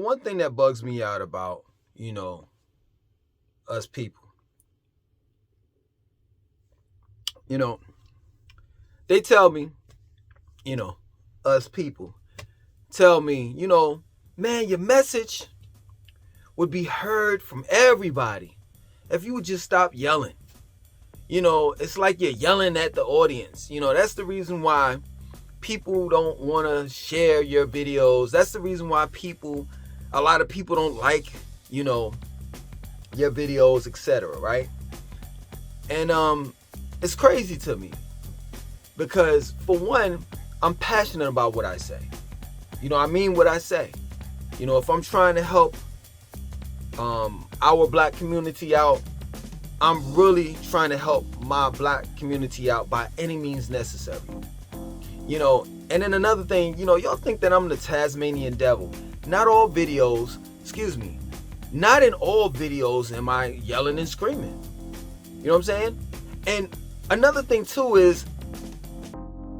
One thing that bugs me out about, us people, they tell me, us people tell me, man, your message would be heard from everybody if you would just stop yelling. It's like you're yelling at the audience. That's the reason why people don't want to share your videos. That's the reason why a lot of people don't like, your videos, etc., right? And it's crazy to me because, for one, I'm passionate about what I say. I mean what I say. If I'm trying to help our black community out, I'm really trying to help my black community out by any means necessary. And then another thing, y'all think that I'm the Tasmanian devil. Not in all videos am I yelling and screaming. You know what I'm saying? And another thing too is,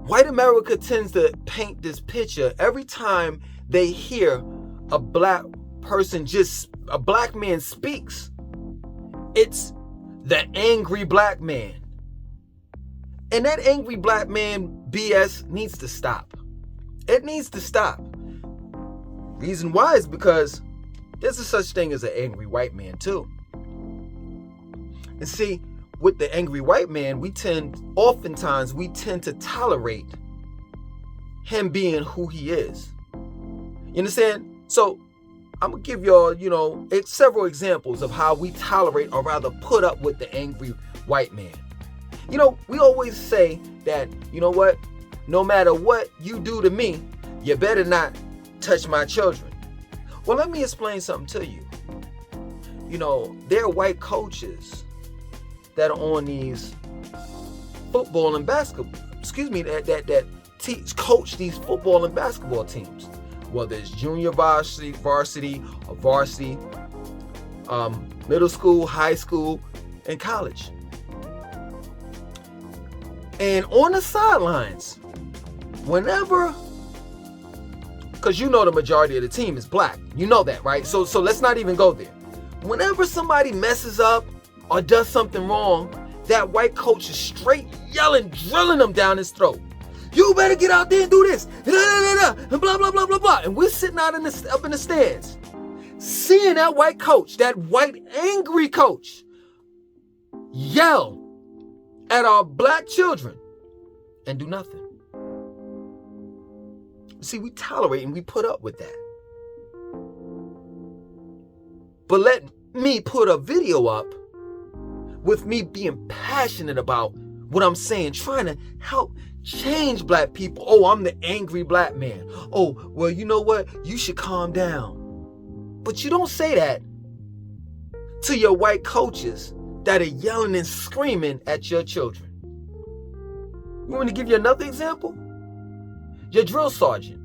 white America tends to paint this picture every time they hear a black man speaks. It's the angry black man. And that angry black man BS needs to stop. It needs to stop. Reason why is because there's a such thing as an angry white man too. And see, with the angry white man, we tend to tolerate him being who he is. You understand? So I'm going to give y'all, several examples of how we tolerate, or rather put up with, the angry white man. We always say that, no matter what you do to me, you better not touch my children. Well, let me explain something to you. There are white coaches that are on these football and basketball, that coach these football and basketball teams. Whether it's junior varsity, or varsity, middle school, high school, and college. And on the sidelines, whenever, because the majority of the team is black. You know that, right? So let's not even go there. Whenever somebody messes up or does something wrong, that white coach is straight yelling, drilling them down his throat. You better get out there and do this, and blah, blah, blah, blah, blah. And we're sitting out up in the stands, seeing that white coach, that white angry coach, yell at our black children and do nothing. See, we tolerate and we put up with that. But let me put a video up with me being passionate about what I'm saying, trying to help change black people. Oh, I'm the angry black man. Oh, well, you know what? You should calm down. But you don't say that to your white coaches that are yelling and screaming at your children. You want me to give you another example? Your drill sergeant.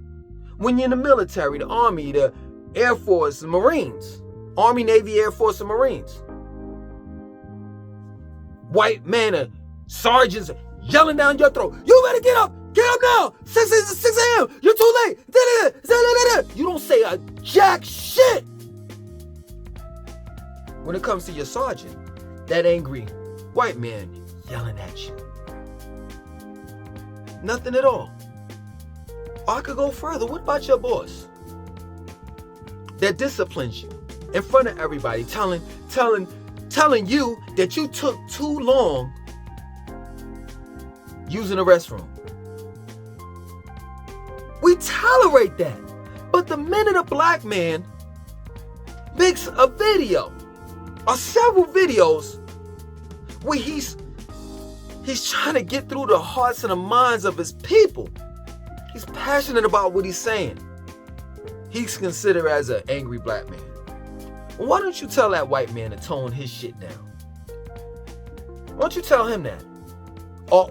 When you're in the military, the Army, the Air Force, the Marines. Army, Navy, Air Force, and Marines. White man, sergeants yelling down your throat. You better get up now. 6 a.m. You're too late. You don't say a jack shit. When it comes to your sergeant, that angry white man yelling at you. Nothing at all. Or I could go further. What about your boss that disciplines you in front of everybody, telling you that you took too long using the restroom? We tolerate that. But the minute a black man makes a video or several videos where he's trying to get through the hearts and the minds of his people, he's passionate about what he's saying, he's considered as an angry black man. Well, why don't you tell that white man to tone his shit down? Why don't you tell him that? Or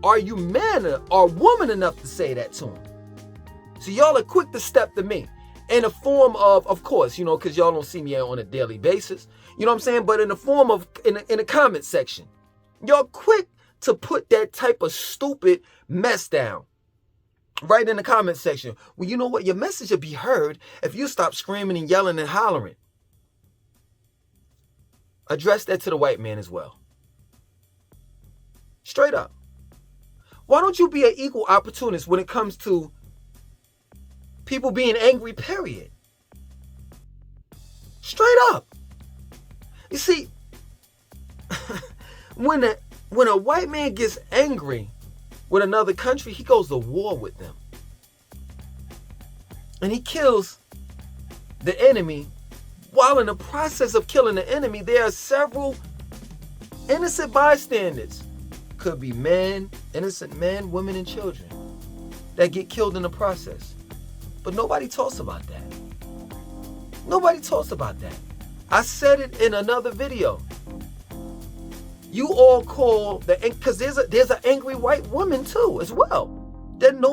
are you man or woman enough to say that to him? So y'all are quick to step to me in a form of course, because y'all don't see me on a daily basis. You know what I'm saying? But in the form of, in the comment section, y'all quick to put that type of stupid mess down. Write in the comment section. Well, you know what? Your message will be heard if you stop screaming and yelling and hollering. Address that to the white man as well. Straight up. Why don't you be an equal opportunist when it comes to people being angry, period? Straight up. You see, when a white man gets angry with another country, he goes to war with them. And he kills the enemy. While in the process of killing the enemy, there are several innocent bystanders. Could be men, innocent men, women, and children that get killed in the process. But nobody talks about that. Nobody talks about that. I said it in another video. You all call because there's an angry white woman too as well. Then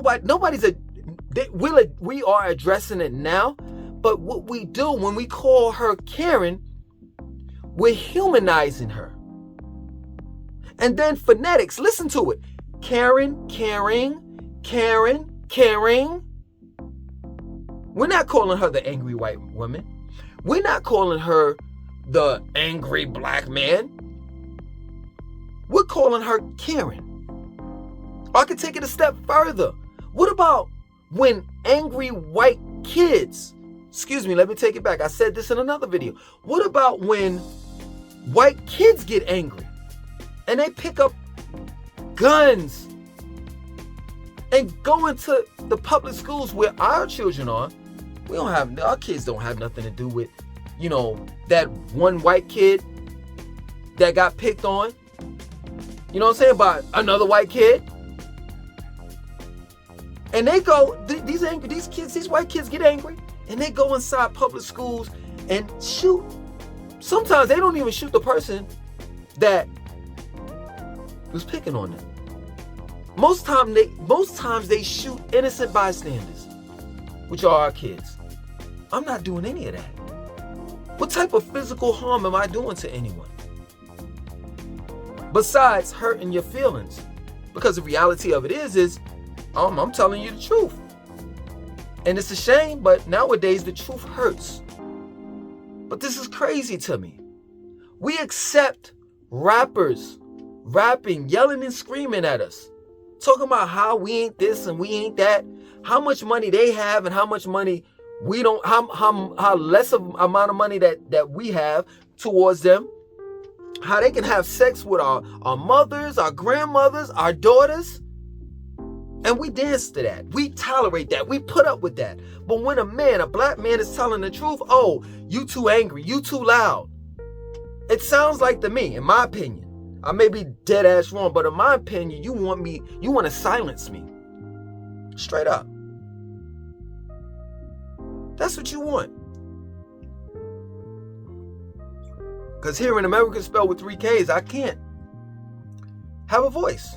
we are addressing it now. But what we do when we call her Karen, we're humanizing her. And then phonetics, listen to it. Karen, caring, Karen, caring. We're not calling her the angry white woman. We're not calling her the angry black man. We're calling her Karen. I could take it a step further. What about when angry white kids, let me take it back. I said this in another video. What about when white kids get angry and they pick up guns and go into the public schools where our children are? Our kids don't have nothing to do with, that one white kid that got picked on. You know what I'm saying? By another white kid. And they go, these white kids get angry and they go inside public schools and shoot. Sometimes they don't even shoot the person that was picking on them. Most times they shoot innocent bystanders, which are our kids. I'm not doing any of that. What type of physical harm am I doing to anyone? Besides hurting your feelings. Because the reality of it is I'm telling you the truth. And it's a shame, but nowadays the truth hurts. But this is crazy to me. We accept rappers rapping, yelling and screaming at us, talking about how we ain't this and we ain't that, how much money they have and how much money we don't, how less of amount of money that we have towards them, how they can have sex with our mothers, our grandmothers, our daughters. And we dance to that. We tolerate that. We put up with that. But when a black man is telling the truth, oh, you too angry, you too loud. It sounds like to me, in my opinion, I may be dead ass wrong, but in my opinion, you want to silence me. Straight up. That's what you want. Because here in America spelled with 3 Ks, I can't have a voice.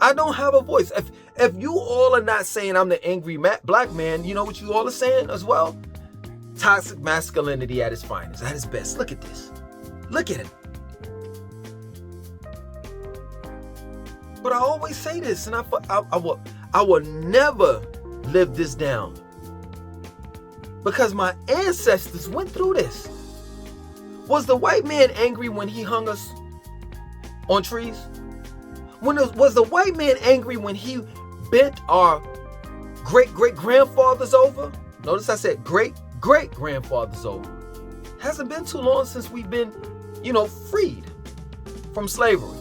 I don't have a voice. If you all are not saying I'm the angry black man, you know what you all are saying as well? Toxic masculinity at its finest, at its best. Look at this. Look at it. But I always say this, and I will never live this down. Because my ancestors went through this. Was the white man angry when he hung us on trees? Was the white man angry when he bent our great-great-grandfathers over? Notice I said great-great-grandfathers over. Hasn't been too long since we've been, freed from slavery.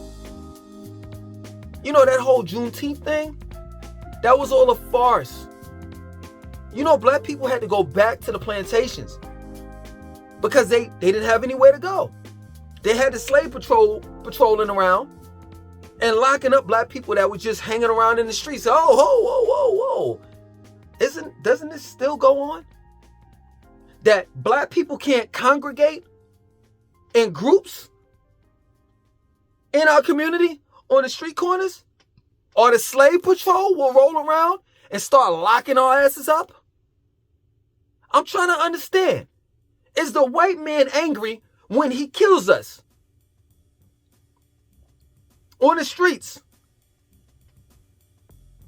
That whole Juneteenth thing? That was all a farce. Black people had to go back to the plantations because they didn't have anywhere to go. They had the slave patrolling around and locking up black people that were just hanging around in the streets. Oh, whoa. Doesn't this still go on? That black people can't congregate in groups in our community on the street corners? Or the slave patrol will roll around and start locking our asses up? I'm trying to understand. Is the white man angry when he kills us on the streets?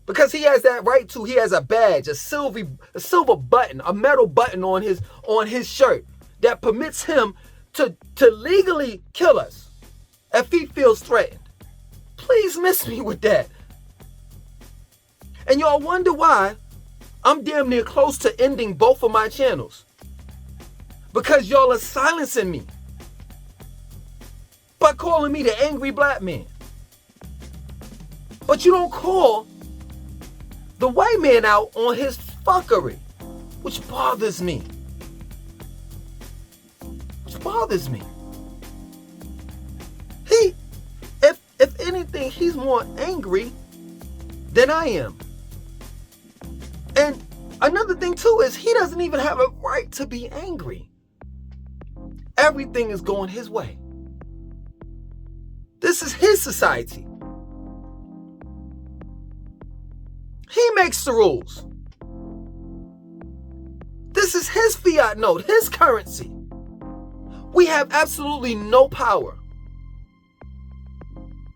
Because he has that right to. He has a badge, a silver button, a metal button on his shirt that permits him to legally kill us if he feels threatened. Please miss me with that. And y'all wonder why I'm damn near close to ending both of my channels. Because y'all are silencing me by calling me the angry black man. But you don't call the white man out on his fuckery, which bothers me. If anything, he's more angry than I am. And another thing too is he doesn't even have a right to be angry. Everything is going his way. This is his society. He makes the rules. This is his fiat note, his currency. We have absolutely no power.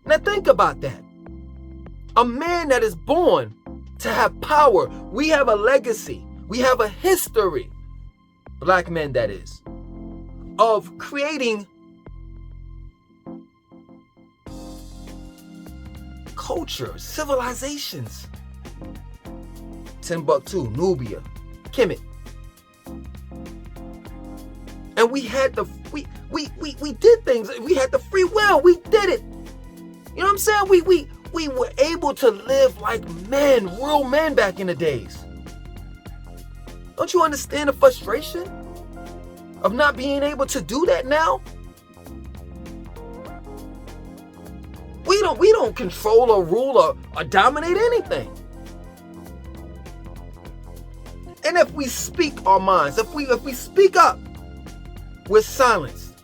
Now think about that. A man that is born to have power. We have a legacy. We have a history. Black men, that is. Of creating culture, civilizations. Timbuktu, Nubia, Kemet. And we had we did things. We had the free will. We did it. You know what I'm saying? We were able to live like men, real men back in the days. Don't you understand the frustration of not being able to do that now? We don't control or rule or dominate anything. And if we speak our minds, if we speak up, we're silenced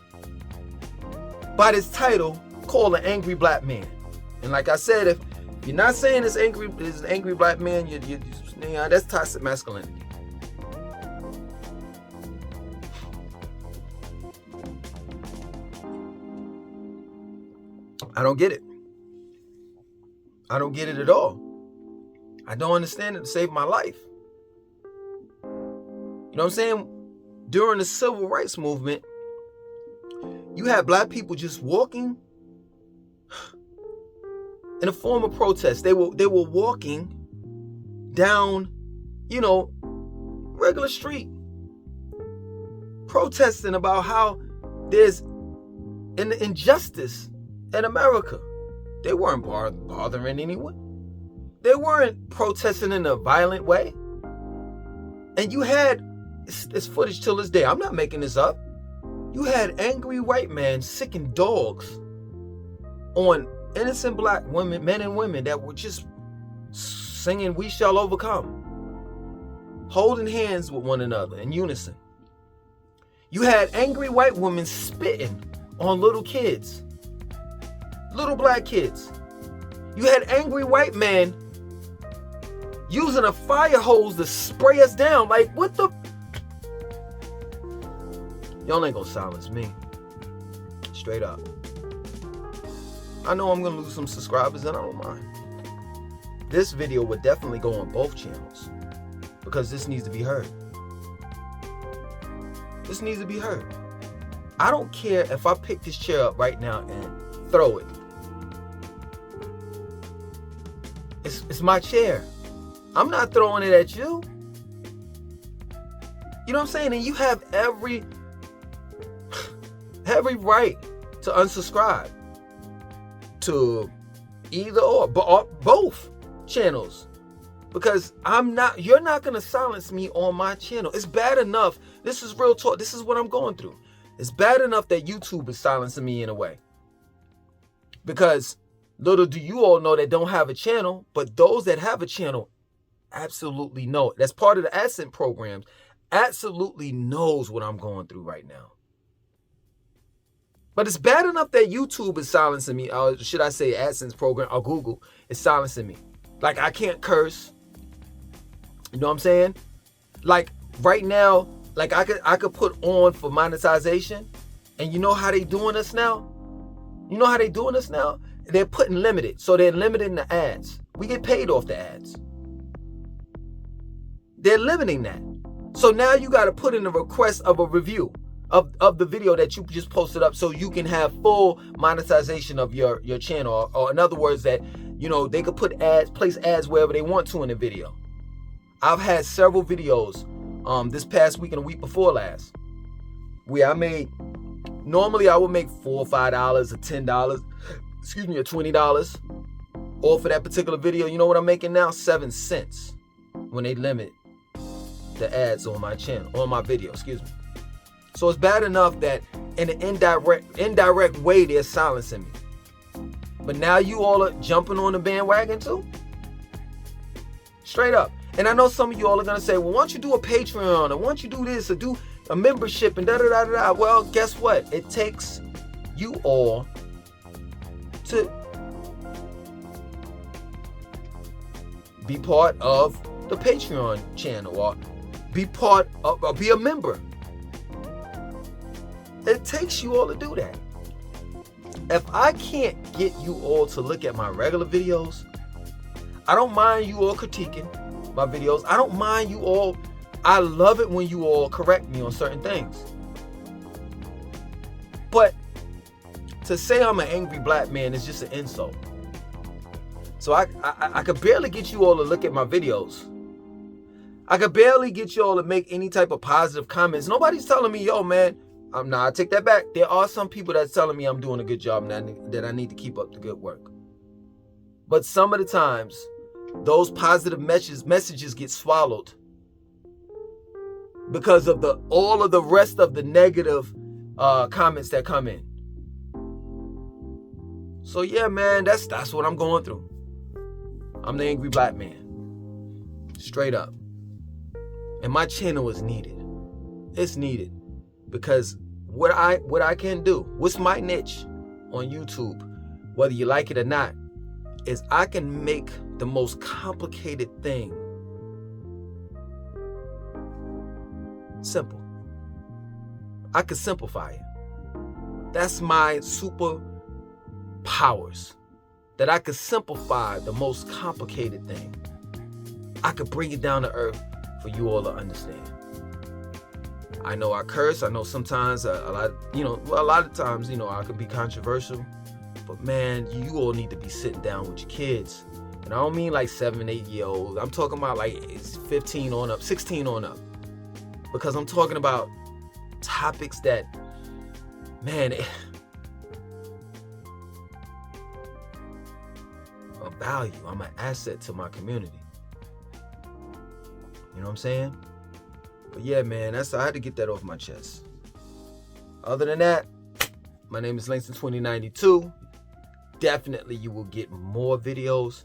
by this title called an angry black man. And like I said, if you're not saying this angry black man, that's toxic masculinity. I don't get it. I don't get it at all. I don't understand it to save my life. You know what I'm saying? During the civil rights movement, you had black people just walking in a form of protest. They were walking down, regular street, protesting about how there's an injustice in America. They weren't bothering anyone. They weren't protesting in a violent way. And you had, it's footage till this day, I'm not making this up, you had angry white men sicking dogs on innocent black women, men and women that were just singing "We Shall Overcome," holding hands with one another in unison. You had angry white women spitting on little kids, little black kids. You had angry white men using a fire hose to spray us down. Like, what the? Y'all ain't gonna silence me. Straight up. I know I'm gonna lose some subscribers and I don't mind. This video would definitely go on both channels because this needs to be heard. This needs to be heard. I don't care if I pick this chair up right now and throw it. It's my chair. I'm not throwing it at you. You know what I'm saying? And you have every right to unsubscribe to either or both channels, because you're not going to silence me on my channel. It's bad enough. This is real talk. This is what I'm going through. It's bad enough that YouTube is silencing me in a way, because little do you all know that don't have a channel, but those that have a channel absolutely know it. That's part of the AdSense programs. Absolutely knows what I'm going through right now. But it's bad enough that YouTube is silencing me, or should I say AdSense program, or Google is silencing me. Like, I can't curse. You know what I'm saying? Like, right now, like I could put on for monetization, and you know how they doing us now? You know how they doing us now? They're putting limited, so they're limiting the ads. We get paid off the ads. They're limiting that. So now you got to put in a request of a review of the video that you just posted up so you can have full monetization of your channel. Or in other words, that, you know, they could put ads, place ads wherever they want to in the video. I've had several videos this past week and the week before last where I made, normally I would make $4 or $5 or $10, excuse me, or $20 off of that particular video. You know what I'm making now? 7 cents when they limit the ads on my channel, on my video, excuse me. So it's bad enough that in an indirect way they're silencing me. But now you all are jumping on the bandwagon too? Straight up. And I know some of you all are gonna say, well, why don't you do a Patreon, or why don't you do this, or do a membership, and da-da-da-da-da. Well, guess what? It takes you all to be part of the Patreon channel, or be part of, or be a member. It takes you all to do that. If I can't get you all to look at my regular videos, I don't mind you all critiquing my videos. I don't mind you all. I love it when you all correct me on certain things. But to say I'm an angry black man is just an insult. So I could barely get you all to look at my videos. I could barely get you all to make any type of positive comments. Nobody's telling me, yo, man, I take that back. There are some people that's telling me I'm doing a good job and that I need to keep up the good work. But some of the times, those positive messages get swallowed because of all of the rest of the negative comments that come in. So yeah, man, that's what I'm going through. I'm the angry black man, straight up. And my channel is needed. It's needed because what I can do, what's my niche on YouTube, whether you like it or not, is I can make the most complicated thing simple. I can simplify it. That's my super powers, that I could simplify the most complicated thing. I could bring it down to earth for you all to understand. I know I curse. I know sometimes a lot of times, I could be controversial, but man, you all need to be sitting down with your kids. And I don't mean like 7, 8 year olds. I'm talking about like 15 on up, 16 on up. Because I'm talking about topics that, man, a value. I'm an asset to my community. You know what I'm saying? But yeah, man, I had to get that off my chest. Other than that, my name is Langston 2092. Definitely you will get more videos.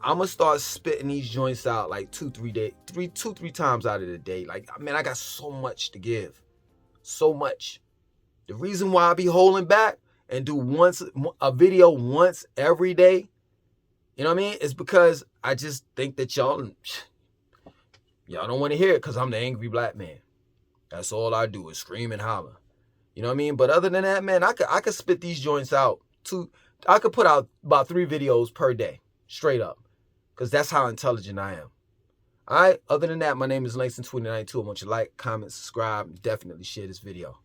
I'm gonna start spitting these joints out like 2-3 times out of the day. Like, man, I got so much to give. So much. The reason why I be holding back and do a video once every day, you know what I mean? It's because I just think that y'all don't want to hear it because I'm the angry black man. That's all I do is scream and holler. You know what I mean? But other than that, man, I could spit these joints out. I could put out about 3 videos per day, straight up. Because that's how intelligent I am. All right? Other than that, my name is Langston 2092. I want you to like, comment, subscribe, and definitely share this video.